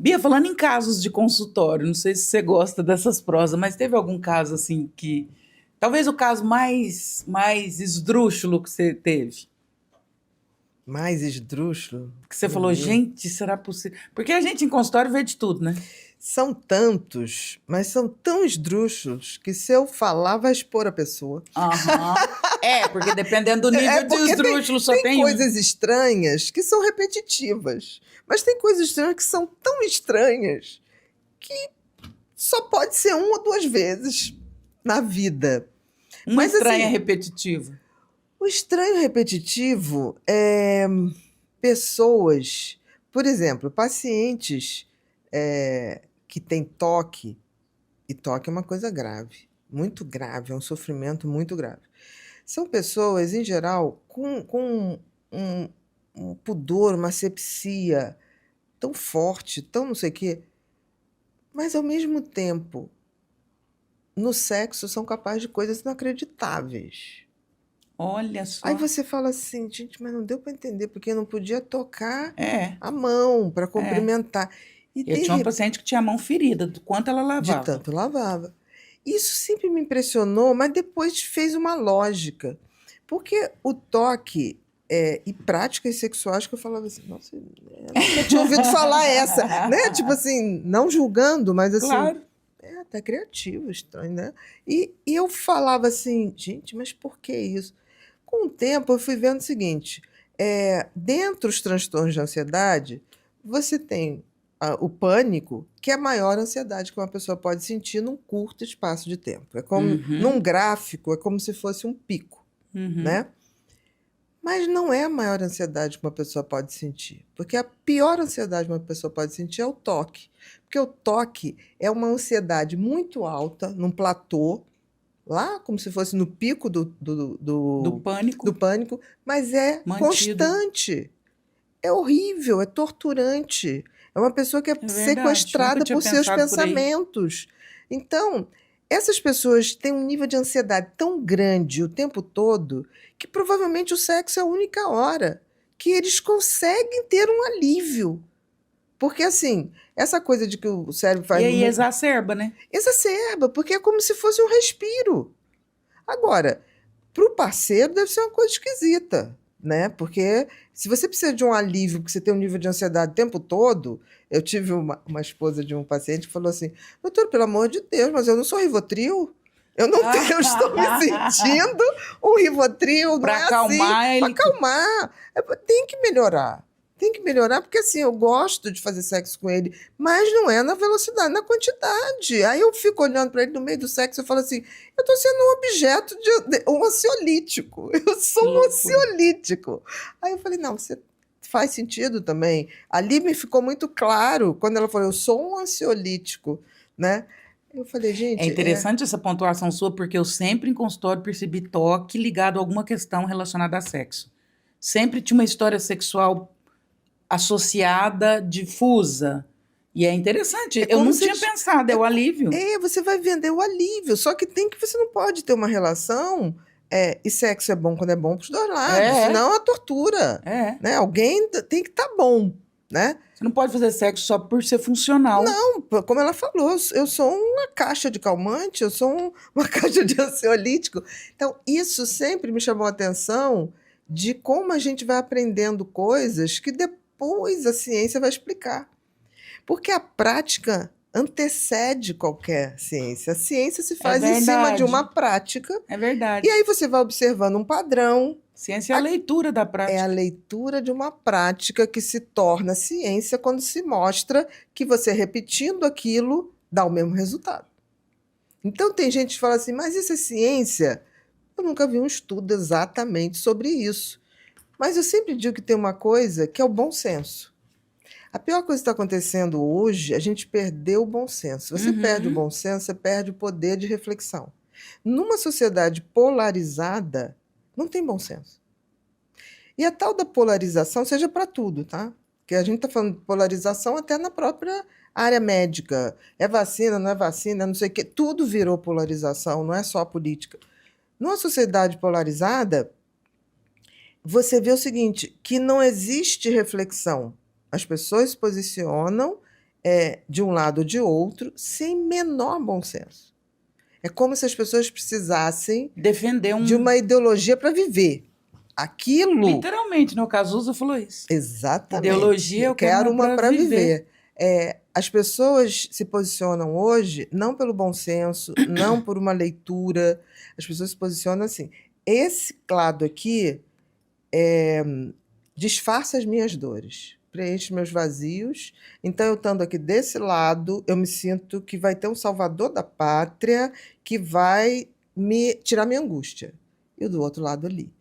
Bia, falando em casos de consultório, não sei se você gosta dessas prosas, mas teve algum caso assim que. Talvez o caso mais esdrúxulo que você teve? Mais esdrúxulo, Que você meu falou, Deus. gente, será possível? Porque a gente em consultório vê de tudo, né? São tantos, mas são tão esdrúxulos que se eu falar vai expor a pessoa. Aham. É, porque dependendo do É nível de porque tem, esdrúxulo, só tem tem um. coisas estranhas que são repetitivas, mas tem coisas estranhas que são tão estranhas que só pode ser uma ou duas vezes na vida. Uma Mas estranha assim, repetitiva. o estranho repetitivo é pessoas, por exemplo, pacientes que têm toque, e toque é uma coisa grave, muito grave, é um sofrimento muito grave. São pessoas, em geral, com um, um pudor, uma asepsia tão forte, tão não sei o quê, mas ao mesmo tempo, no sexo, são capazes de coisas inacreditáveis. Olha Aí só. você fala assim, gente, mas não deu para entender, porque não podia tocar É, a mão para é. cumprimentar. E Eu de, tinha uma paciente que tinha a mão ferida, do quanto ela de lavava. tanto lavava. Isso sempre me impressionou, mas depois fez uma lógica. Porque o toque e práticas sexuais que eu falava assim, nossa, eu nunca tinha ouvido falar essa, né? Tipo assim, não julgando, mas assim, Claro. até criativo, estranho, né? E eu falava assim, gente, mas por que isso? Com o tempo, eu fui vendo o seguinte: dentro dos transtornos de ansiedade, você tem o pânico, que é a maior ansiedade que uma pessoa pode sentir num curto espaço de tempo. É como, num Uhum, gráfico, é como se fosse um pico, uhum. né? Mas não é a maior ansiedade que uma pessoa pode sentir, porque a pior ansiedade que uma pessoa pode sentir é o toque. Porque o toque é uma ansiedade muito alta, num platô, lá como se fosse no pico Do do pânico pânico, mas é mantido. constante, é horrível, é torturante. É uma pessoa que é É verdade. Nunca sequestrada tinha por seus pensado por aí. pensamentos. Então, essas pessoas têm um nível de ansiedade tão grande o tempo todo que provavelmente o sexo é a única hora que eles conseguem ter um alívio. Porque, assim, essa coisa de que o cérebro E faz aí exacerba, né? exacerba, porque é como se fosse um respiro. Agora, para o parceiro deve ser uma coisa esquisita, né? Porque se você precisa de um alívio, porque você tem um nível de ansiedade o tempo todo. Eu tive uma esposa de um paciente que falou assim: doutor, pelo amor de Deus, mas eu não sou Rivotril. Eu não tenho, eu estou me sentindo um Rivotril, não Para é assim, acalmar para ele. acalmar. Tem que melhorar. Tem que melhorar, porque assim, eu gosto de fazer sexo com ele, mas não é na velocidade, na quantidade. Aí eu fico olhando para ele no meio do sexo e falo assim: eu estou sendo um objeto de um ansiolítico. Eu sou Que um loucura. ansiolítico. Aí eu falei, não, você faz sentido também. Ali me ficou muito claro quando ela falou, eu sou um ansiolítico, né? Eu falei, É gente, interessante essa pontuação sua, porque eu sempre em consultório percebi toque ligado a alguma questão relacionada a sexo. Sempre tinha uma história sexual associada, difusa. E é interessante. é Eu como não se tinha eles. pensado, é o alívio. Você vai vender o alívio. Só que tem que você não pode ter uma relação. E sexo é bom quando é bom para os dois lados, É, senão é tortura. é. Né? Alguém tem que estar bom. Né? Você não pode fazer sexo só por ser funcional. Não, como ela falou, eu sou uma caixa de calmante, eu sou uma caixa de ansiolítico. Então, isso sempre me chamou a atenção de como a gente vai aprendendo coisas que depois a ciência vai explicar. Porque a prática antecede qualquer ciência. A ciência se É faz em cima de uma verdade, prática, é e aí verdade. você vai observando um padrão. Ciência é a leitura da É a prática. leitura de uma prática que se torna ciência quando se mostra que você repetindo aquilo dá o mesmo resultado. Então tem gente que fala assim, mas isso é ciência? Eu nunca vi um estudo exatamente sobre isso. Mas eu sempre digo que tem uma coisa que é o bom senso. A pior coisa que está acontecendo hoje, a gente perdeu o bom senso. Se você perde o Uhum. bom senso, você perde o poder de reflexão. Numa sociedade polarizada, não tem bom senso. E a tal da polarização seja para tudo, tá? Porque a gente está falando de polarização até na própria área médica. É vacina, não é vacina, não sei o quê. Tudo virou polarização, não é só política. Numa sociedade polarizada, você vê o seguinte, que não existe reflexão. As pessoas se posicionam de um lado ou de outro, sem menor bom senso. É como se as pessoas precisassem Defender de uma ideologia para viver. Aquilo, Literalmente, né? O Cazuza falou isso. exatamente. Ideologia, eu quero uma para pra viver. As pessoas se posicionam hoje não pelo bom senso, não por uma leitura. As pessoas se posicionam assim. Esse clado aqui disfarça as minhas dores, preenche meus vazios. Então, eu estando aqui desse lado, eu me sinto que vai ter um salvador da pátria que vai me tirar minha angústia. E o do outro lado ali.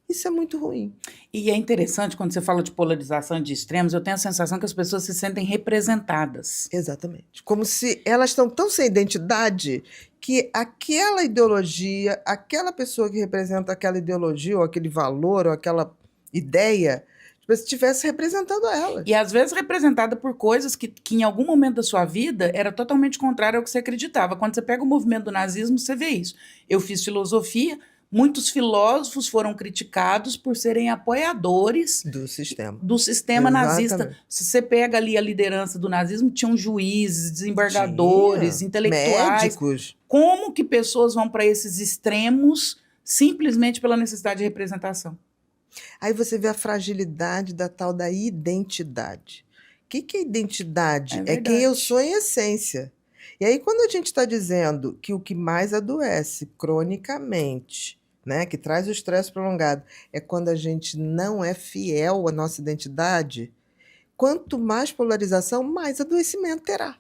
Isso é muito ruim. E é interessante, quando você fala de polarização de extremos, eu tenho a sensação que as pessoas se sentem representadas. Exatamente. Como se elas estão tão sem identidade que aquela ideologia, aquela pessoa que representa aquela ideologia, ou aquele valor, ou aquela ideia, tipo, se estivesse representando ela. E às vezes representada por coisas que em algum momento da sua vida era totalmente contrário ao que você acreditava. Quando você pega o movimento do nazismo, você vê isso. Eu fiz filosofia, muitos filósofos foram criticados por serem apoiadores Do sistema. do sistema nazista. Exatamente. Se você pega ali a liderança do nazismo, tinham juízes, desembargadores, Tinha. intelectuais. Médicos. Como que pessoas vão para esses extremos simplesmente pela necessidade de representação? Aí você vê a fragilidade da tal da identidade. O que é identidade? É É quem eu verdade. sou em essência. E aí, quando a gente está dizendo que o que mais adoece cronicamente, né, que traz o estresse prolongado, é quando a gente não é fiel à nossa identidade, quanto mais polarização, mais adoecimento terá.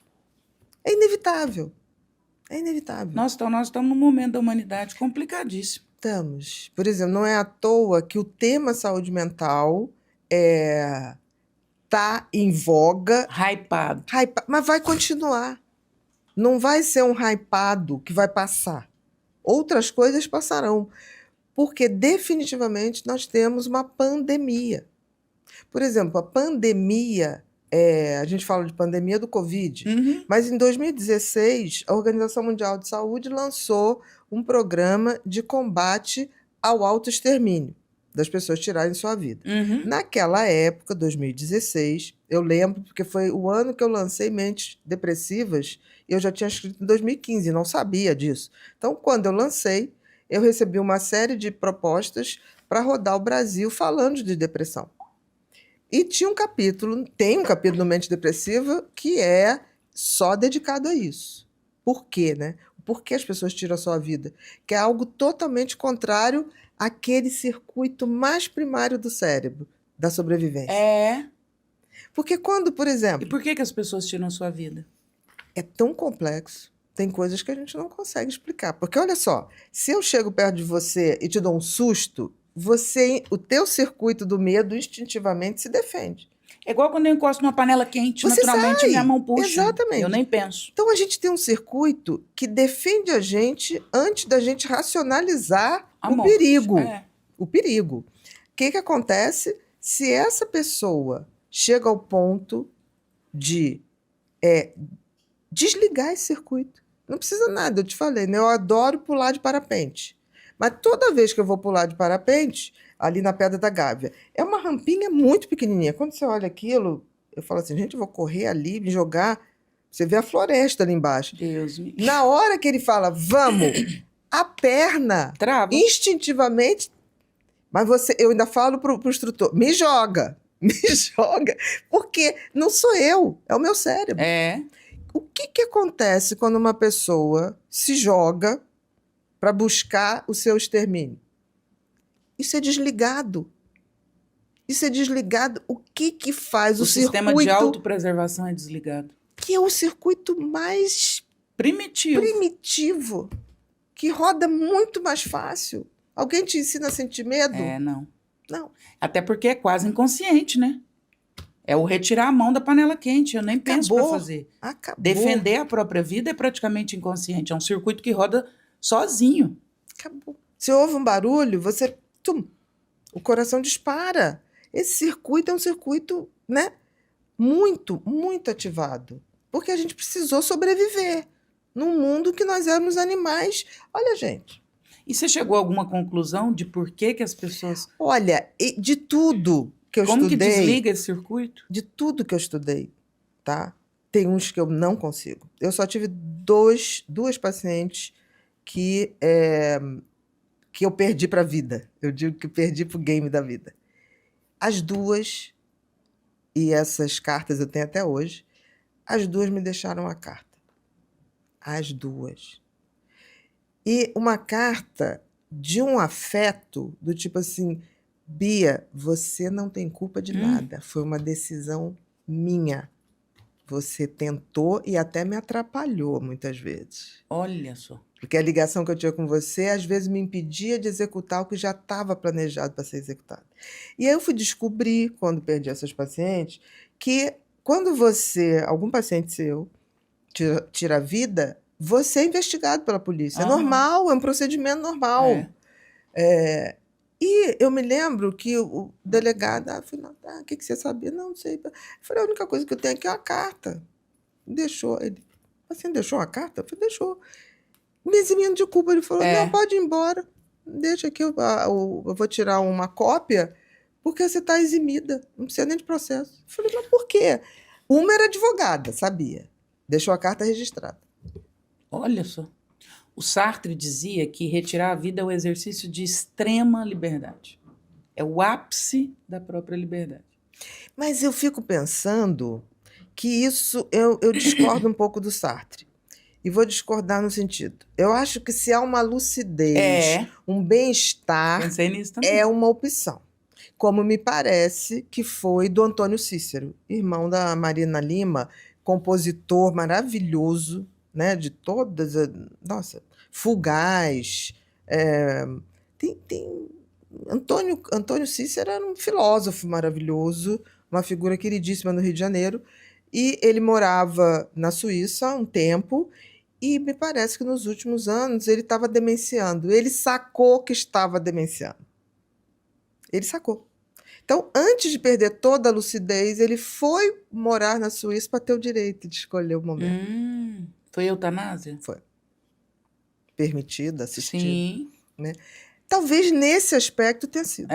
É inevitável. É inevitável. Nós estamos num momento da humanidade complicadíssimo. Estamos. Por exemplo, não é à toa que o tema saúde mental está em voga, Hypado. mas vai continuar. Não vai ser um hypado que vai passar. Outras coisas passarão, porque definitivamente nós temos uma pandemia. Por exemplo, a pandemia, a gente fala de pandemia do Covid, Uhum. mas em 2016, a Organização Mundial de Saúde lançou um programa de combate ao autoextermínio, das pessoas tirarem sua vida. Uhum. Naquela época, 2016, eu lembro, porque foi o ano que eu lancei Mentes Depressivas, e eu já tinha escrito em 2015, não sabia disso. Então, quando eu lancei, eu recebi uma série de propostas para rodar o Brasil falando de depressão. E tinha tem um capítulo no Mente Depressiva que é só dedicado a isso. Por quê, né? Por que as pessoas tiram a sua vida? Que é algo totalmente contrário àquele circuito mais primário do cérebro, da sobrevivência. É. Porque quando, por E exemplo, por que as pessoas tiram sua vida? é tão complexo, tem coisas que a gente não consegue explicar. Porque olha só, se eu chego perto de você e te dou um susto, o teu circuito do medo instintivamente se defende. É igual quando eu encosto numa panela quente, Você naturalmente sai. minha mão puxa. Exatamente. Eu nem penso. Então a gente tem um circuito que defende a gente antes da gente racionalizar A o morte. perigo. É. O perigo. O que acontece se essa pessoa chega ao ponto de desligar esse circuito? Não precisa nada, eu te falei, né? Eu adoro pular de parapente. Mas toda vez que eu vou pular de parapente, ali na Pedra da Gávea, é uma rampinha muito pequenininha. Quando você olha aquilo, eu falo assim, gente, eu vou correr ali, me jogar. Você vê a floresta ali embaixo. Deus me... Na hora que ele fala, vamos, a perna, Trava. instintivamente, mas eu ainda falo pro instrutor, me joga, porque não sou eu, é o meu cérebro. É. O que acontece quando uma pessoa se joga para buscar o seu extermínio? Isso é desligado. Isso é desligado. O que faz O o sistema de circuito, autopreservação é desligado. que é o circuito mais Primitivo. que roda muito mais fácil? Alguém te ensina a sentir medo? Não. Não. Até porque é quase inconsciente, né? É o retirar a mão da panela quente. Eu nem penso para fazer. Acabou. Defender a própria vida é praticamente inconsciente. É um circuito que roda sozinho. Acabou. Se ouve um barulho, o coração dispara. Esse circuito é um circuito, né, muito, muito ativado. Porque a gente precisou sobreviver num mundo que nós éramos animais. Olha, gente. E você chegou a alguma conclusão de por que as pessoas... Olha, de tudo que eu Como estudei... que desliga esse circuito? De tudo que eu estudei, tá? tem uns que eu não consigo. Eu só tive duas pacientes que eu perdi para a vida. Eu digo que perdi para o game da vida. As duas, e essas cartas eu tenho até hoje, as duas me deixaram a carta. As duas. E uma carta de um afeto do tipo assim, Bia, você não tem culpa de nada. Foi uma decisão minha. Você tentou e até me atrapalhou muitas vezes. Olha só. Porque a ligação que eu tinha com você, às vezes, me impedia de executar o que já estava planejado para ser executado. E aí eu fui descobrir, quando perdi essas pacientes, que quando algum paciente seu, tira a vida, você é investigado pela polícia. É normal, é um procedimento normal. E eu me lembro que o delegado falou, o que você sabia? Não sei. Eu falei, a única coisa que eu tenho aqui é uma carta. Deixou. Ele, assim, deixou uma carta? Eu falei, deixou. Me eximindo de culpa. Ele falou, não, pode ir embora. Deixa aqui, eu vou tirar uma cópia, porque você está eximida. Não precisa nem de processo. Eu falei, mas por quê? Uma era advogada, sabia. Deixou a carta registrada. Olha só. O Sartre dizia que retirar a vida é o exercício de extrema liberdade. É o ápice da própria liberdade. Mas eu fico pensando que isso... Eu discordo um pouco do Sartre. E vou discordar no sentido. Eu acho que se há uma lucidez, um bem-estar, Pensei nisso também. é uma opção. Como me parece que foi do Antônio Cícero, irmão da Marina Lima, compositor maravilhoso, né, de todas... Nossa, Fugaz. Antônio Cícero era um filósofo maravilhoso, uma figura queridíssima no Rio de Janeiro, e ele morava na Suíça há um tempo, e me parece que nos últimos anos ele estava demenciando. Ele sacou que estava demenciando. Ele sacou. Então, antes de perder toda a lucidez, ele foi morar na Suíça para ter o direito de escolher o momento. Foi eutanásia? Foi. Permitida, assistida. Sim. Né? Talvez nesse aspecto tenha sido.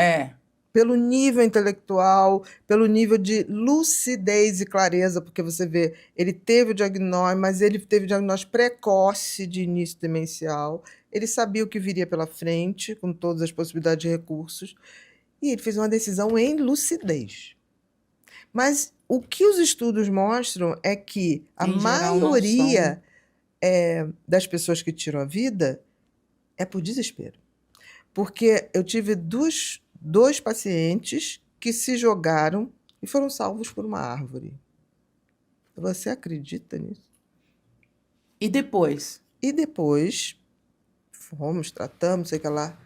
Pelo nível intelectual, pelo nível de lucidez e clareza, porque você vê, ele teve o diagnóstico, mas ele teve o diagnóstico precoce de início demencial, ele sabia o que viria pela frente, com todas as possibilidades de recursos, e ele fez uma decisão em lucidez. Mas o que os estudos mostram é que a maioria das pessoas que tiram a vida é por desespero. Porque eu tive dois pacientes que se jogaram e foram salvos por uma árvore. Você acredita nisso? E depois? E depois, fomos, tratamos, sei que lá.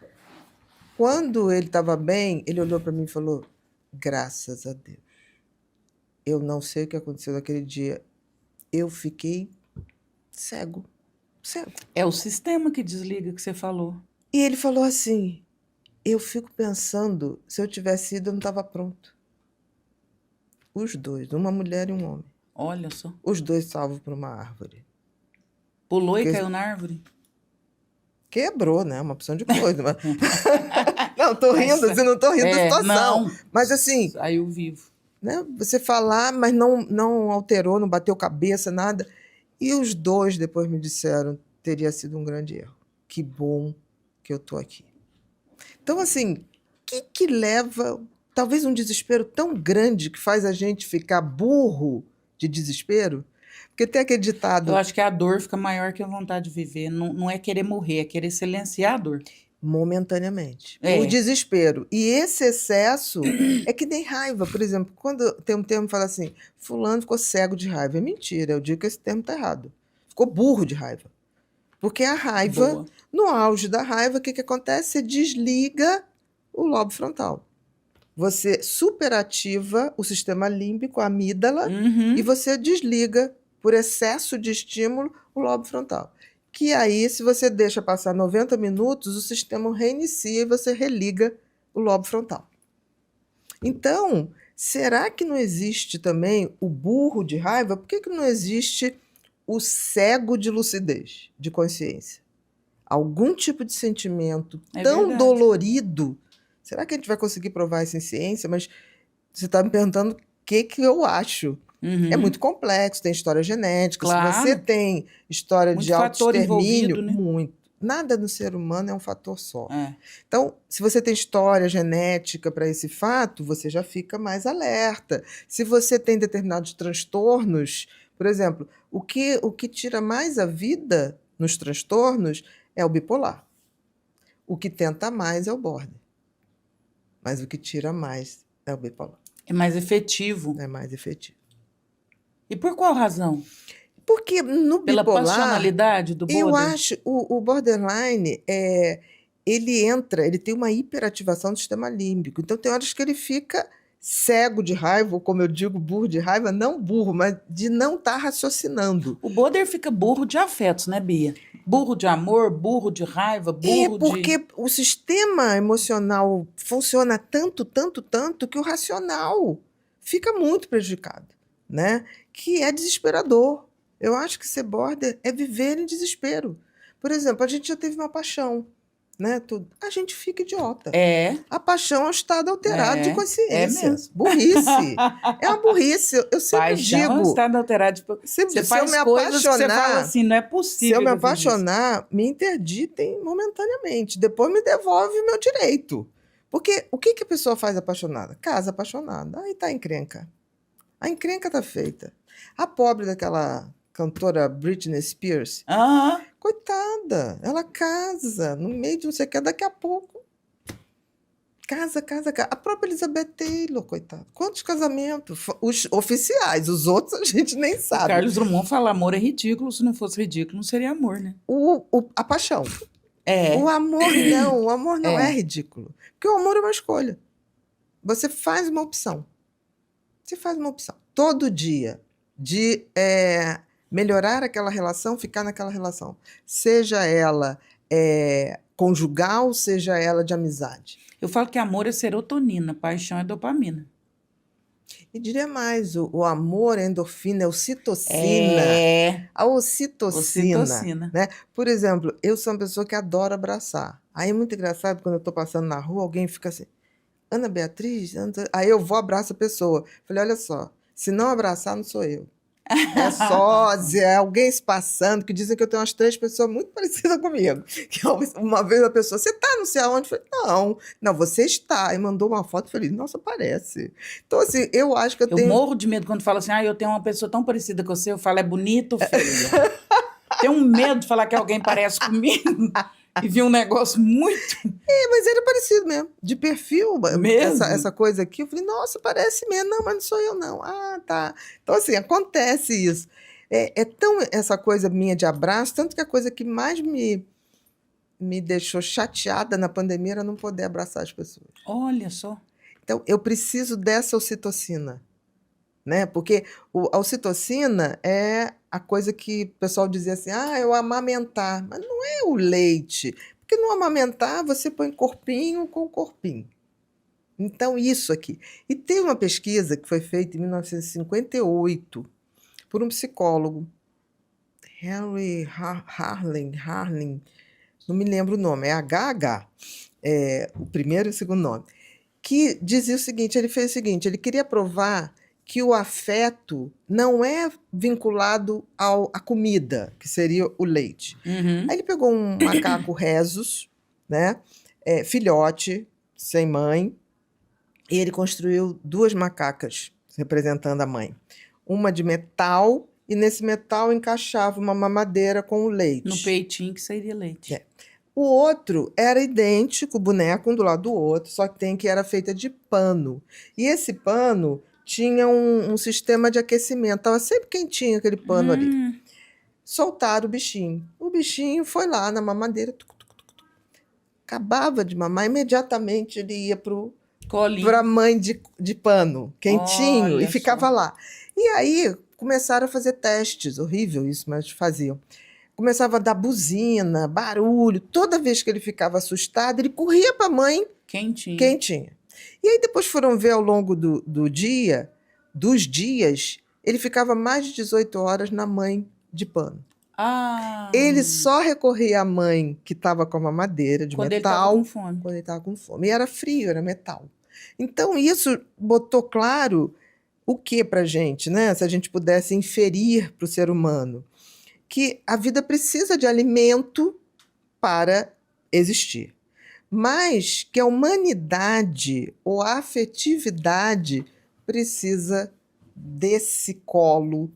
Quando ele estava bem, ele olhou para mim e falou, graças a Deus. Eu não sei o que aconteceu naquele dia. Eu fiquei cego. Cego. É o sistema que desliga, que você falou. E ele falou assim, eu fico pensando, se eu tivesse ido, eu não estava pronto. Os dois, uma mulher e um homem. Olha só. Os dois salvos por uma árvore. Pulou e caiu na árvore? Quebrou, né? Uma opção de coisa. Mas... não, tô rindo, assim, não tô rindo da situação. Não, mas assim... saiu vivo. Né? Você falar, mas não alterou, não bateu cabeça, nada. E os dois depois me disseram, teria sido um grande erro. Que bom que eu tô aqui. Então, assim, o que leva... Talvez um desespero tão grande que faz a gente ficar burro de desespero? Porque tem aquele ditado... Eu acho que a dor fica maior que a vontade de viver. Não é querer morrer, é querer silenciar a dor. Momentaneamente. O desespero. E esse excesso é que nem raiva. Por exemplo, quando tem um termo que fala assim, fulano ficou cego de raiva. É mentira, eu digo que esse termo está errado. Ficou burro de raiva. Porque a raiva, no auge da raiva, o que acontece? Você desliga o lobo frontal. Você superativa o sistema límbico, a amígdala, e você desliga, por excesso de estímulo, o lobo frontal. Que aí, se você deixa passar 90 minutos, o sistema reinicia e você religa o lobo frontal. Então, será que não existe também o burro de raiva? Por que não existe o cego de lucidez, de consciência? Algum tipo de sentimento tão dolorido. Será que a gente vai conseguir provar isso em ciência? Mas você está me perguntando o que eu acho. É Uhum. muito complexo, tem história genética. Se você Claro. tem história Muito de fator autoextermínio, envolvido, né? muito. Nada no ser humano é um fator só. É. Então, se você tem história genética para esse fato, você já fica mais alerta. Se você tem determinados transtornos, por exemplo, o que tira mais a vida nos transtornos é o bipolar. O que tenta mais é o border. Mas o que tira mais é o bipolar. É mais efetivo. É mais efetivo. E por qual razão? Porque no Pela bipolar, passionalidade do eu border? acho, o borderline, ele tem uma hiperativação do sistema límbico. Então, tem horas que ele fica cego de raiva, ou como eu digo, burro de raiva, não burro, mas de não estar raciocinando. O border fica burro de afetos, né, Bia? Burro de amor, burro de raiva, burro de... Porque o sistema emocional funciona tanto, tanto, tanto, que o racional fica muito prejudicado, né? Que é desesperador. Eu acho que ser border é viver em desespero. Por exemplo, a gente já teve uma paixão, né? Tudo. A gente fica idiota. É, A paixão é um estado alterado de é consciência. mesmo. Burrice. É uma burrice. Eu sempre Paixão é um digo, estado alterado. Tipo, sempre você digo, se eu faz me coisas que você fala apaixonar, assim, não é se possível eu me que eu fiz isso. apaixonar, me interditem momentaneamente. Depois me devolve o meu direito. Porque o que que a pessoa faz apaixonada? Casa apaixonada. Aí tá a encrenca. A encrenca tá feita. A pobre daquela cantora Britney Spears, Aham. coitada, ela casa no meio de não sei o que, daqui a pouco. Casa, casa, casa. A própria Elizabeth Taylor, coitada. Quantos casamentos? Os oficiais, os outros a gente nem O sabe. Carlos Drummond fala, amor é ridículo. Se não fosse ridículo, não seria amor, né? A paixão. É, O amor não é ridículo. Porque o amor é uma escolha. Você faz uma opção. Você faz uma opção. Todo dia de melhorar aquela relação, ficar naquela relação. Seja ela conjugal, seja ela de amizade. eu falo que amor é serotonina, paixão é dopamina. E diria mais, o amor, a endorfina, é ocitocina. É, A ocitocina, ocitocina. né? Por exemplo, eu sou uma pessoa que adora abraçar. Aí é muito engraçado quando eu estou passando na rua, alguém fica assim, Ana Beatriz? Aí eu vou abraço a pessoa. Falei, olha só, se não abraçar, não sou eu. É sósia, é alguém se passando, que dizem que eu tenho umas 3 pessoas muito parecidas comigo. Que uma vez a pessoa, você tá não sei aonde? Eu falei, não, você está. E mandou uma foto, eu falei, nossa, parece. Então, assim, eu acho que eu Eu tenho... morro de medo quando fala assim, eu tenho uma pessoa tão parecida com você. Eu falo, é bonito ou feia? Tenho um medo de falar que alguém parece comigo e vi um negócio muito... Mas era parecido mesmo, de perfil, Mesmo? essa coisa aqui. Eu falei, nossa, parece mesmo. Não, mas não sou eu, não. Ah, tá. Então, assim, acontece isso. É tão essa coisa minha de abraço, tanto que a coisa que mais me deixou chateada na pandemia era não poder abraçar as pessoas. Olha só. Então, eu preciso dessa ocitocina, né? Porque a ocitocina é a coisa que o pessoal dizia assim, é o amamentar. Mas não é o leite. Porque no amamentar, você põe corpinho com corpinho. Então, isso aqui. E tem uma pesquisa que foi feita em 1958 por um psicólogo, Henry Harling, não me lembro o nome, é HH, o primeiro e o segundo nome, que dizia o seguinte, ele fez o seguinte, ele queria provar que o afeto não é vinculado à comida, que seria o leite. Uhum. Aí ele pegou um macaco rhesus, né, filhote, sem mãe, e ele construiu 2 macacas representando a mãe. Uma de metal, e nesse metal encaixava uma mamadeira com o leite. No peitinho que sairia leite. O outro era idêntico, o boneco um do lado do outro, só que era feita de pano. E esse pano tinha um sistema de aquecimento, estava sempre quentinho aquele pano ali. Soltaram o bichinho. O bichinho foi lá na mamadeira, acabava de mamar, imediatamente ele ia para a mãe de pano, quentinho, e ficava lá. E aí começaram a fazer testes, horrível isso, mas faziam. Começava a dar buzina, barulho. Toda vez que ele ficava assustado, ele corria para a mãe quentinha. E aí depois foram ver ao longo dos dias, ele ficava mais de 18 horas na mãe de pano. Ele só recorria à mãe que estava com a mamadeira de metal quando ele estava com fome. E era frio, era metal. Então, isso botou claro o que para gente, né? Se a gente pudesse inferir para o ser humano que a vida precisa de alimento para existir, mas que a humanidade ou a afetividade precisa desse colo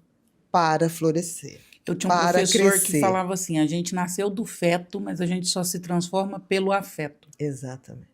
para florescer, Eu tinha um para professor que crescer. falava assim: a gente nasceu do feto, mas a gente só se transforma pelo afeto. Exatamente.